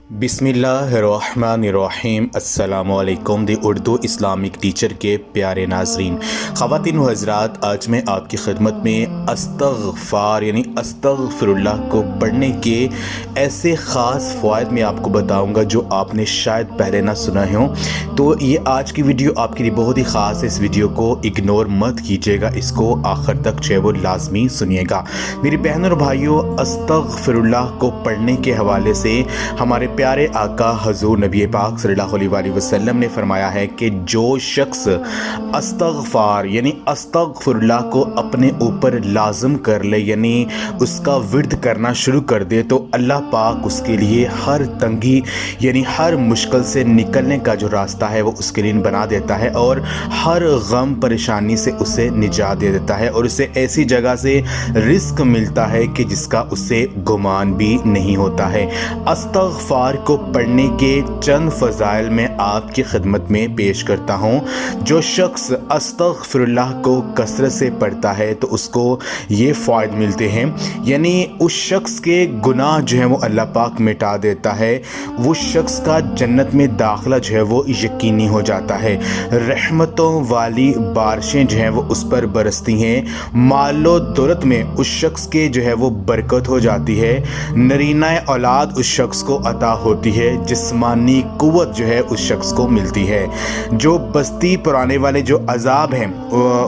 बिस्मिल्लाहिर्रहमानिर्रहीम। अस्सलाम वालेकुम। दी उर्दू इस्लामिक टीचर के प्यारे नाज़रीन, ख़वातीन व हज़रात, आज मैं आपकी खिदमत में अस्तग़फ़ार यानी अस्तग़फ़िरुल्लाह को पढ़ने के ऐसे ख़ास फ़वाइद मैं आपको बताऊंगा जो आपने शायद पहले ना सुना हो। तो ये आज की वीडियो आपके लिए बहुत ही ख़ास है। इस वीडियो को इग्नोर मत कीजिएगा, इसको आखिर तक जो है वो लाजमी सुनिएगा। मेरी बहनों और भाइयों, अस्तग़फ़िरुल्लाह को पढ़ने के हवाले से हमारे प्यारे आका हजूर नबी पाक सल्लल्लाहु अलैहि वसल्लम ने फरमाया है कि जो शख्स अस्तग़फ़ार यानी अस्तग़फ़िरुल्लाह को अपने ऊपर लाजम कर ले, यानी उसका विर्द करना शुरू कर दे, तो अल्लाह पाक उसके लिए हर तंगी यानी हर मुश्किल से निकलने का जो रास्ता है वो उसके लिए बना देता है और हर गम परेशानी से उसे निजात दे देता है और उसे ऐसी जगह से रिस्क मिलता है कि जिसका उसे गुमान भी नहीं होता है। अस्तग़फ़ार को पढ़ने के चंद फ़ज़ाइल में आपकी खिदमत में पेश करता हूँ। जो शख्स अस्तग़फ़िरुल्लाह को कसरत से पढ़ता है तो उसको ये फ़ायदे मिलते हैं, यानी उस शख्स के गुनाह जो है वो अल्लाह पाक मिटा देता है। वो शख्स का जन्नत में दाखिला जो है वो यकीनी हो जाता है। रहमतों वाली बारिशें जो हैं वो उस पर बरसती हैं। मालो दौलत में उस शख्स के जो है वो बरकत हो जाती है। नरीना औलाद उस शख्स को अता होती है। जिस्मानी कुव्वत जो है उस शख्स को मिलती है। जो बस्ती पुराने वाले जो अजाब हैं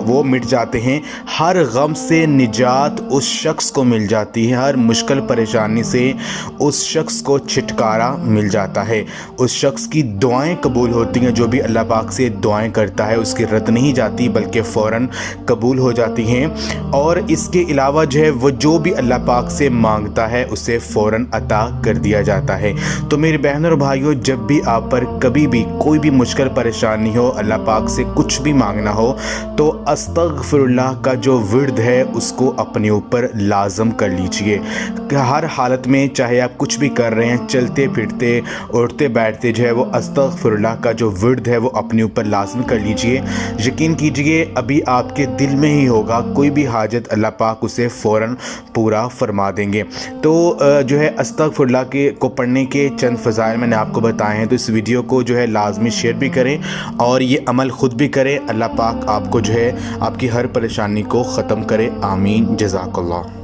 वो मिट जाते हैं। हर गम से निजात उस शख्स को मिल जाती है। हर मुश्किल परेशानी से उस शख्स को छुटकारा मिल जाता है। उस शख्स की दुआएं कबूल होती हैं। जो भी अल्लाह पाक से दुआएं करता है उसकी रद्द नहीं जाती बल्कि फ़ौरन कबूल हो जाती हैं। और इसके अलावा जो है वो जो भी अल्लाह पाक से मांगता है उसे फ़ौरन अता कर दिया जाता है। तो मेरे बहनों और भाइयों, जब भी आप पर कभी भी कोई भी मुश्किल परेशानी हो, अल्लाह पाक से कुछ भी मांगना हो, तो अस्तग़फ़िरुल्लाह का जो विर्द है उसको अपने ऊपर लाजम कर लीजिए। हर हालत में, चाहे आप कुछ भी कर रहे हैं, चलते फिरते उठते बैठते जो है वो अस्तग़फ़िरुल्लाह का जो विर्द है वो अपने ऊपर लाजम कर लीजिए। यकीन कीजिए अभी आपके दिल में ही होगा, कोई भी हाजत अल्लाह पाक उसे फ़ौरन पूरा फरमा देंगे। तो जो है अस्तग़फ़िरुल्लाह के को पढ़ने के चंद फ़ज़ाइल मैंने आपको बताए हैं, तो इस वीडियो को जो है लाजमी शेयर भी करें और ये अमल ख़ुद भी करें। अल्लाह पाक आपको जो है आपकी हर परेशानी को ख़त्म करे। आमीन। जज़ाकल्लाह।